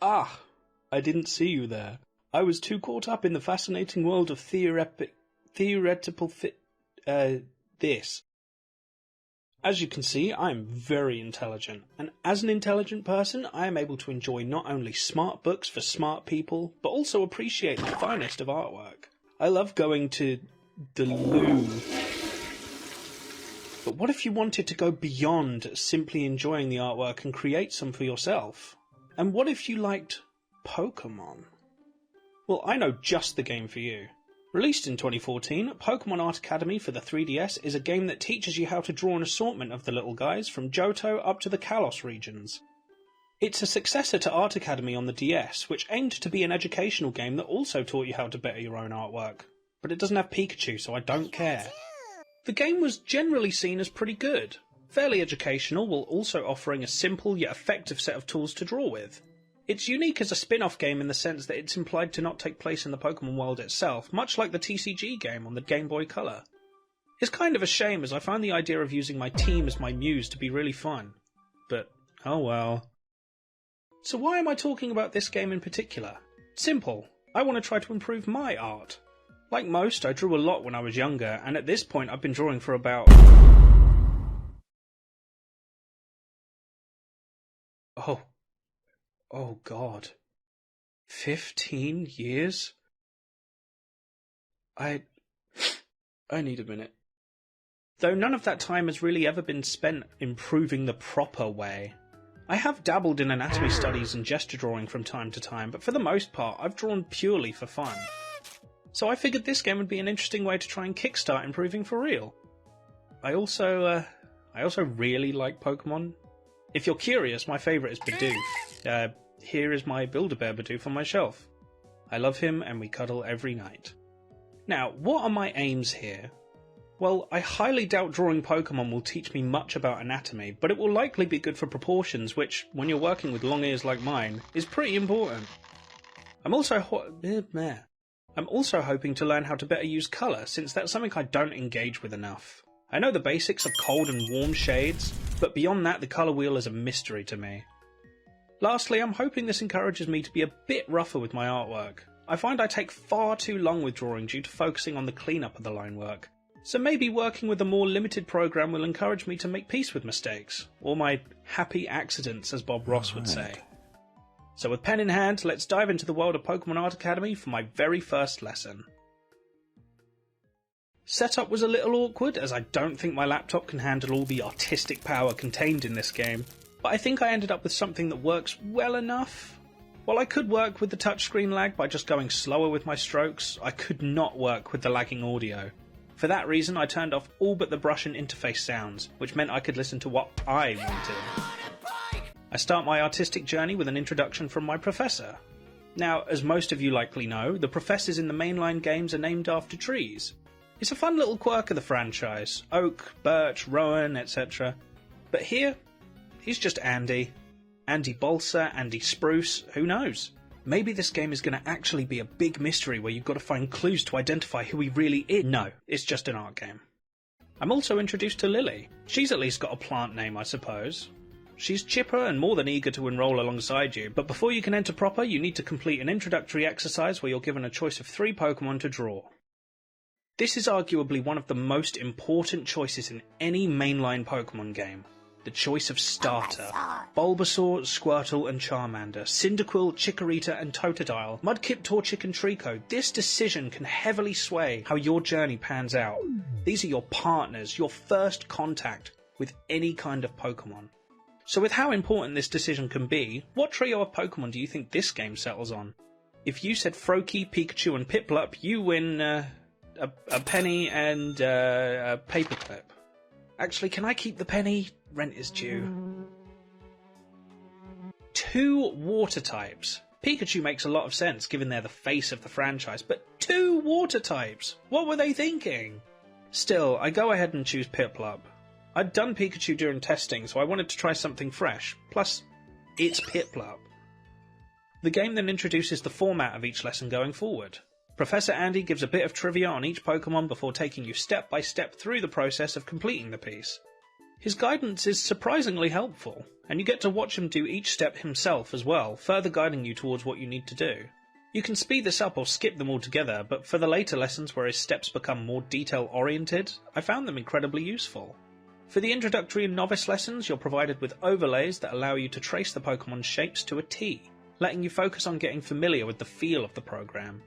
Ah, I didn't see you there. I was too caught up in the fascinating world of theoretical this. As you can see, I am very intelligent, and as an intelligent person, I am able to enjoy not only smart books for smart people, but also appreciate the finest of artwork. I love going to the loo. But what if you wanted to go beyond simply enjoying the artwork and create some for yourself? And what if you liked Pokemon? Well, I know just the game for you. Released in 2014, Pokemon Art Academy for the 3DS is a game that teaches you how to draw an assortment of the little guys from Johto up to the Kalos regions. It's a successor to Art Academy on the DS, which aimed to be an educational game that also taught you how to better your own artwork. But it doesn't have Pikachu, so I don't care. The game was generally seen as pretty good, fairly educational while also offering a simple yet effective set of tools to draw with. It's unique as a spin-off game in the sense that it's implied to not take place in the Pokemon world itself, much like the TCG game on the Game Boy Color. It's kind of a shame as I find the idea of using my team as my muse to be really fun. But, oh well. So why am I talking about this game in particular? Simple. I want to try to improve my art. Like most, I drew a lot when I was younger, and at this point I've been drawing for about... Oh God. 15 years? I need a minute. Though none of that time has really ever been spent improving the proper way. I have dabbled in anatomy studies and gesture drawing from time to time, but for the most part I've drawn purely for fun. So I figured this game would be an interesting way to try and kickstart improving for real. I also really like Pokemon. If you're curious, my favourite is Bidoof. Here is my Build-A-Bear Bidoof on my shelf. I love him and we cuddle every night. Now, what are my aims here? Well, I highly doubt drawing Pokemon will teach me much about anatomy, but it will likely be good for proportions, which, when you're working with long ears like mine, is pretty important. I'm also hoping to learn how to better use colour, since that's something I don't engage with enough. I know the basics of cold and warm shades, but beyond that the colour wheel is a mystery to me. Lastly, I'm hoping this encourages me to be a bit rougher with my artwork. I find I take far too long with drawing due to focusing on the cleanup of the line work, so maybe working with a more limited program will encourage me to make peace with mistakes, or my happy accidents as Bob Ross would say. So with pen in hand, let's dive into the world of Pokemon Art Academy for my very first lesson. Setup was a little awkward, as I don't think my laptop can handle all the artistic power contained in this game, but I think I ended up with something that works well enough. While I could work with the touchscreen lag by just going slower with my strokes, I could not work with the lagging audio. For that reason, I turned off all but the brush and interface sounds, which meant I could listen to what I wanted. I start my artistic journey with an introduction from my professor. Now, as most of you likely know, the professors in the mainline games are named after trees. It's a fun little quirk of the franchise: oak, birch, rowan, etc. But here, he's just Andy. Andy Balsa, Andy Spruce, who knows? Maybe this game is going to actually be a big mystery where you've got to find clues to identify who he really is. No, it's just an art game. I'm also introduced to Lily. She's at least got a plant name, I suppose. She's chipper and more than eager to enroll alongside you, but before you can enter proper, you need to complete an introductory exercise where you're given a choice of 3 Pokemon to draw. This is arguably one of the most important choices in any mainline Pokemon game. The choice of starter. Bulbasaur, Squirtle and Charmander, Cyndaquil, Chikorita and Totodile, Mudkip, Torchic and Trico. This decision can heavily sway how your journey pans out. These are your partners, your first contact with any kind of Pokemon. So with how important this decision can be, what trio of Pokemon do you think this game settles on? If you said Froakie, Pikachu and Piplup, you win a penny and a paperclip. Actually, can I keep the penny? Rent is due. 2 water types. Pikachu makes a lot of sense given they're the face of the franchise, but 2 water types? What were they thinking? Still, I go ahead and choose Piplup. I'd done Pikachu during testing, so I wanted to try something fresh. Plus, it's Piplup. The game then introduces the format of each lesson going forward. Professor Andy gives a bit of trivia on each Pokemon before taking you step by step through the process of completing the piece. His guidance is surprisingly helpful, and you get to watch him do each step himself as well, further guiding you towards what you need to do. You can speed this up or skip them altogether, but for the later lessons where his steps become more detail-oriented, I found them incredibly useful. For the introductory and novice lessons, you're provided with overlays that allow you to trace the Pokemon's shapes to a T, letting you focus on getting familiar with the feel of the program.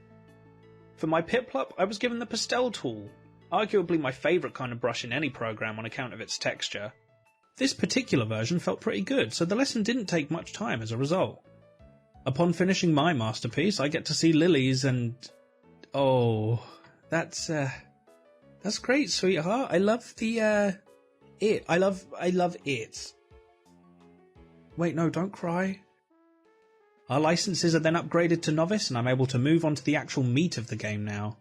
For my Piplup, I was given the Pastel tool, arguably my favourite kind of brush in any program on account of its texture. This particular version felt pretty good, so the lesson didn't take much time as a result. Upon finishing my masterpiece, I get to see Lily's and... oh, that's great, sweetheart. I love the, it. I love it. Wait, no, don't cry. Our licenses are then upgraded to Novice, and I'm able to move on to the actual meat of the game now.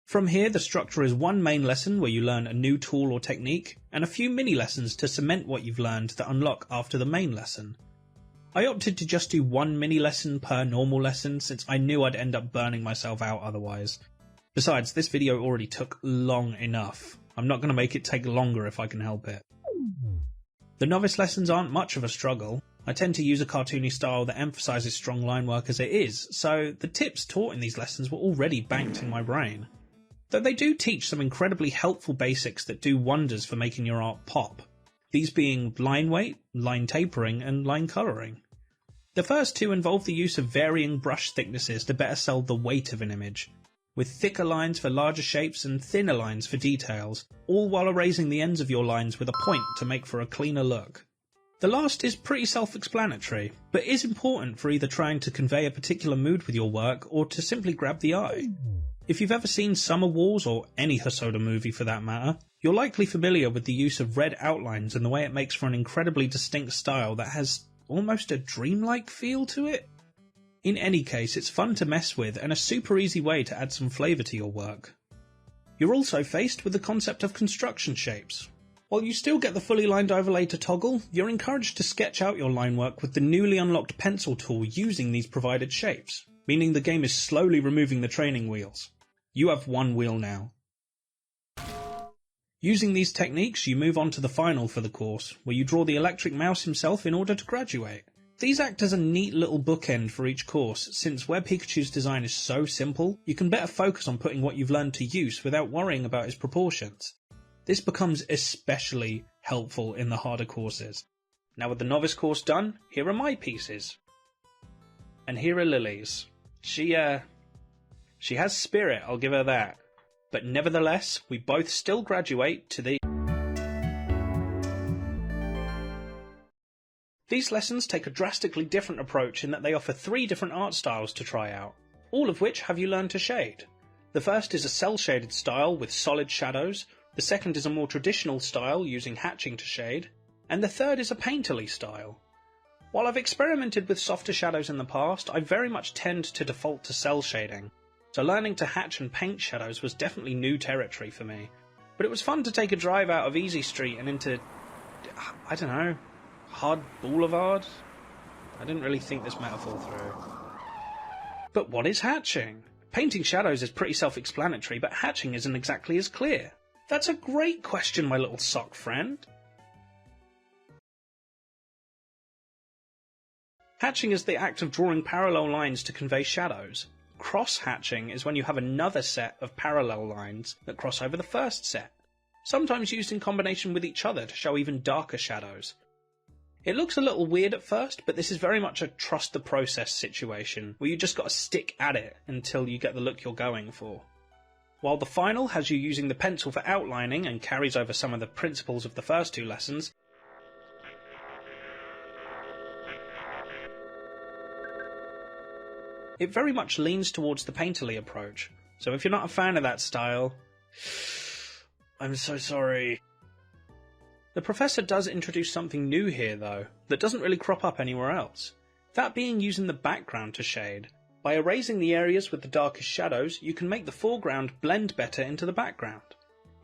From here, the structure is one main lesson where you learn a new tool or technique, and a few mini-lessons to cement what you've learned that unlock after the main lesson. I opted to just do one mini-lesson per normal lesson since I knew I'd end up burning myself out otherwise. Besides, this video already took long enough. I'm not going to make it take longer if I can help it. The novice lessons aren't much of a struggle. I tend to use a cartoony style that emphasises strong line work as it is, so the tips taught in these lessons were already banked in my brain. Though they do teach some incredibly helpful basics that do wonders for making your art pop, these being line weight, line tapering, and line colouring. The first two involve the use of varying brush thicknesses to better sell the weight of an image, with thicker lines for larger shapes and thinner lines for details, all while erasing the ends of your lines with a point to make for a cleaner look. The last is pretty self-explanatory, but is important for either trying to convey a particular mood with your work or to simply grab the eye. If you've ever seen Summer Wars, or any Hosoda movie for that matter, you're likely familiar with the use of red outlines and the way it makes for an incredibly distinct style that has almost a dreamlike feel to it. In any case, it's fun to mess with and a super easy way to add some flavour to your work. You're also faced with the concept of construction shapes. While you still get the fully lined overlay to toggle, you're encouraged to sketch out your line work with the newly unlocked pencil tool using these provided shapes, meaning the game is slowly removing the training wheels. You have one wheel now. Using these techniques, you move on to the final for the course, where you draw the electric mouse himself in order to graduate. These act as a neat little bookend for each course, since where Pikachu's design is so simple, you can better focus on putting what you've learned to use without worrying about his proportions. This becomes especially helpful in the harder courses. Now with the novice course done, here are my pieces. And here are Lily's. She has spirit, I'll give her that. But nevertheless, we both still graduate to the... These lessons take a drastically different approach in that they offer 3 different art styles to try out, all of which have you learn to shade. The first is a cel-shaded style with solid shadows, the second is a more traditional style using hatching to shade, and the third is a painterly style. While I've experimented with softer shadows in the past, I very much tend to default to cel shading. So learning to hatch and paint shadows was definitely new territory for me. But it was fun to take a drive out of Easy Street and into, I don't know, Hard Boulevard? I didn't really think this metaphor through. But what is hatching? Painting shadows is pretty self-explanatory, but hatching isn't exactly as clear. That's a great question, my little sock friend. Hatching is the act of drawing parallel lines to convey shadows. Cross-hatching is when you have another set of parallel lines that cross over the first set, sometimes used in combination with each other to show even darker shadows. It looks a little weird at first, but this is very much a trust the process situation, where you just gotta stick at it until you get the look you're going for. While the final has you using the pencil for outlining and carries over some of the principles of the first 2 lessons, it very much leans towards the painterly approach, so if you're not a fan of that style, I'm so sorry. The professor does introduce something new here though, that doesn't really crop up anywhere else, that being using the background to shade. By erasing the areas with the darkest shadows, you can make the foreground blend better into the background.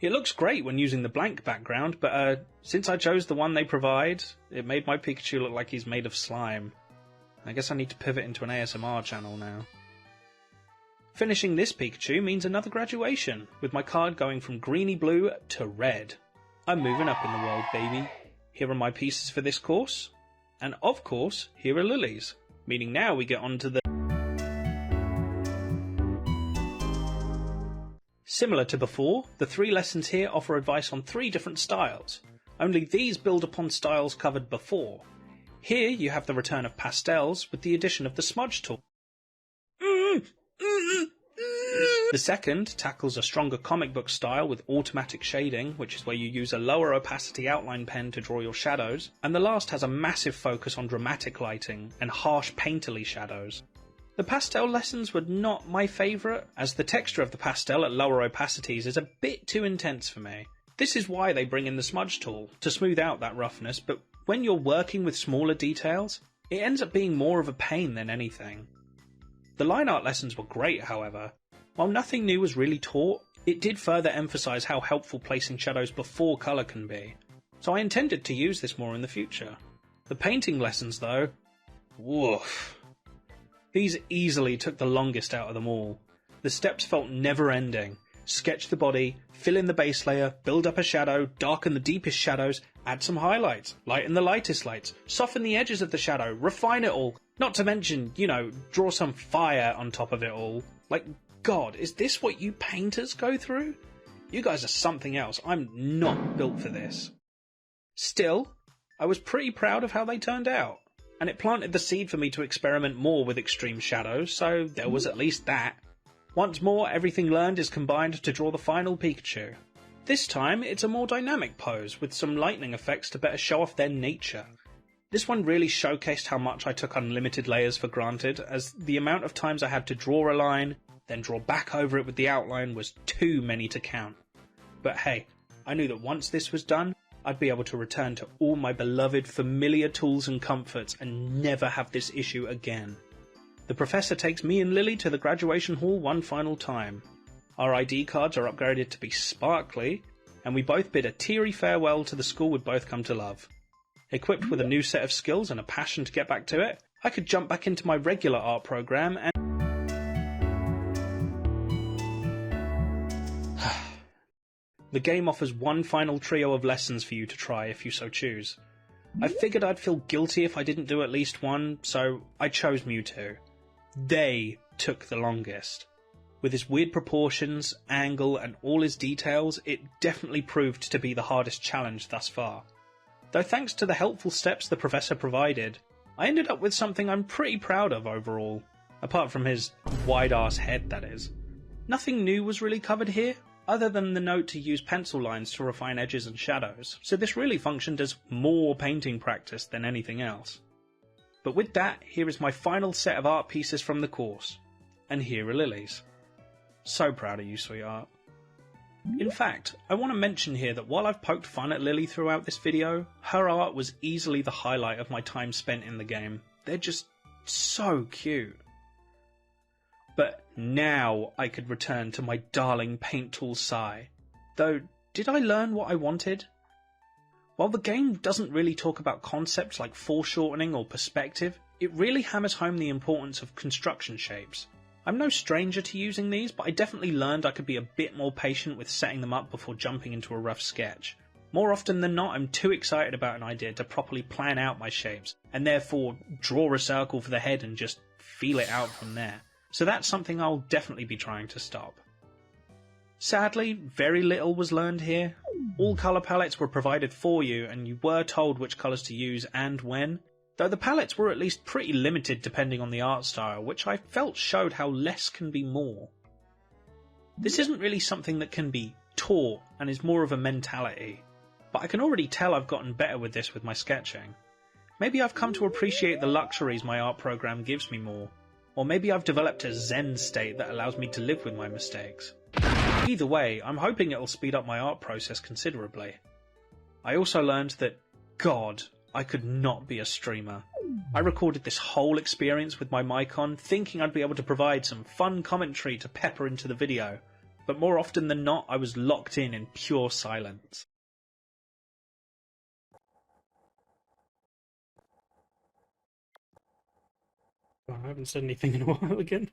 It looks great when using the blank background, but since I chose the one they provide, it made my Pikachu look like he's made of slime. I guess I need to pivot into an ASMR channel now. Finishing this Pikachu means another graduation, with my card going from greeny blue to red. I'm moving up in the world, baby. Here are my pieces for this course. And of course, here are Lily's. Meaning now we get on to the... Similar to before, the 3 lessons here offer advice on 3 different styles. Only these build upon styles covered before. Here you have the return of pastels with the addition of the smudge tool. The second tackles a stronger comic book style with automatic shading, which is where you use a lower opacity outline pen to draw your shadows, and the last has a massive focus on dramatic lighting and harsh painterly shadows. The pastel lessons were not my favourite, as the texture of the pastel at lower opacities is a bit too intense for me. This is why they bring in the smudge tool, to smooth out that roughness, but when you're working with smaller details, it ends up being more of a pain than anything. The line art lessons were great, however. While nothing new was really taught, it did further emphasise how helpful placing shadows before colour can be, so I intended to use this more in the future. The painting lessons though, woof. These easily took the longest out of them all. The steps felt never ending. Sketch the body, fill in the base layer, build up a shadow, darken the deepest shadows, add some highlights, lighten the lightest lights, soften the edges of the shadow, refine it all, not to mention, draw some fire on top of it all. Like, God, is this what you painters go through? You guys are something else. I'm not built for this. Still, I was pretty proud of how they turned out, and it planted the seed for me to experiment more with extreme shadows, so there was at least that. Once more, everything learned is combined to draw the final Pikachu. This time, it's a more dynamic pose, with some lightning effects to better show off their nature. This one really showcased how much I took unlimited layers for granted, as the amount of times I had to draw a line, then draw back over it with the outline was too many to count. But hey, I knew that once this was done, I'd be able to return to all my beloved familiar tools and comforts and never have this issue again. The professor takes me and Lily to the graduation hall one final time. Our ID cards are upgraded to be sparkly, and we both bid a teary farewell to the school we'd both come to love. Equipped with a new set of skills and a passion to get back to it, I could jump back into my regular art program and... The game offers one final trio of lessons for you to try if you so choose. I figured I'd feel guilty if I didn't do at least one, so I chose Mewtwo. They took the longest. With his weird proportions, angle and all his details, it definitely proved to be the hardest challenge thus far. Though thanks to the helpful steps the professor provided, I ended up with something I'm pretty proud of overall. Apart from his wide-ass head, that is. Nothing new was really covered here, other than the note to use pencil lines to refine edges and shadows, so this really functioned as more painting practice than anything else. But with that, here is my final set of art pieces from the course. And here are Lily's. So proud of you, sweetheart. In fact, I want to mention here that while I've poked fun at Lily throughout this video, her art was easily the highlight of my time spent in the game. They're just so cute. But now I could return to my darling paint tool Sai. Though, did I learn what I wanted? While the game doesn't really talk about concepts like foreshortening or perspective, it really hammers home the importance of construction shapes. I'm no stranger to using these, but I definitely learned I could be a bit more patient with setting them up before jumping into a rough sketch. More often than not, I'm too excited about an idea to properly plan out my shapes, and therefore draw a circle for the head and just feel it out from there. So that's something I'll definitely be trying to stop. Sadly, very little was learned here. All colour palettes were provided for you, and you were told which colours to use and when, though the palettes were at least pretty limited depending on the art style, which I felt showed how less can be more. This isn't really something that can be taught, and is more of a mentality, but I can already tell I've gotten better with this with my sketching. Maybe I've come to appreciate the luxuries my art program gives me more, or maybe I've developed a zen state that allows me to live with my mistakes. Either way, I'm hoping it'll speed up my art process considerably. I also learned that, God, I could not be a streamer. I recorded this whole experience with my mic on, thinking I'd be able to provide some fun commentary to pepper into the video, but more often than not I was locked in pure silence. Oh, I haven't said anything in a while again.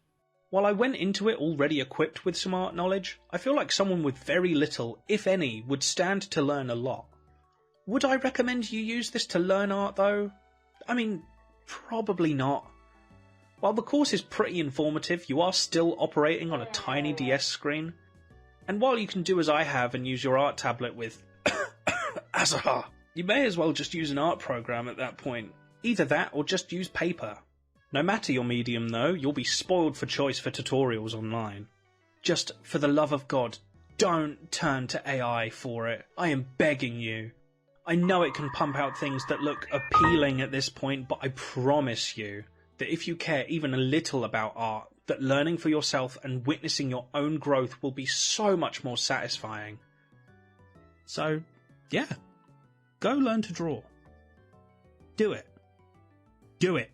While I went into it already equipped with some art knowledge, I feel like someone with very little, if any, would stand to learn a lot. Would I recommend you use this to learn art though? I mean, probably not. While the course is pretty informative, you are still operating on a tiny DS screen. And while you can do as I have and use your art tablet with Azahar, you may as well just use an art program at that point. Either that or just use paper. No matter your medium though, you'll be spoiled for choice for tutorials online. Just, for the love of God, don't turn to AI for it. I am begging you. I know it can pump out things that look appealing at this point, but I promise you that if you care even a little about art, that learning for yourself and witnessing your own growth will be so much more satisfying. So, yeah. Go learn to draw. Do it. Do it.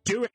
Do it!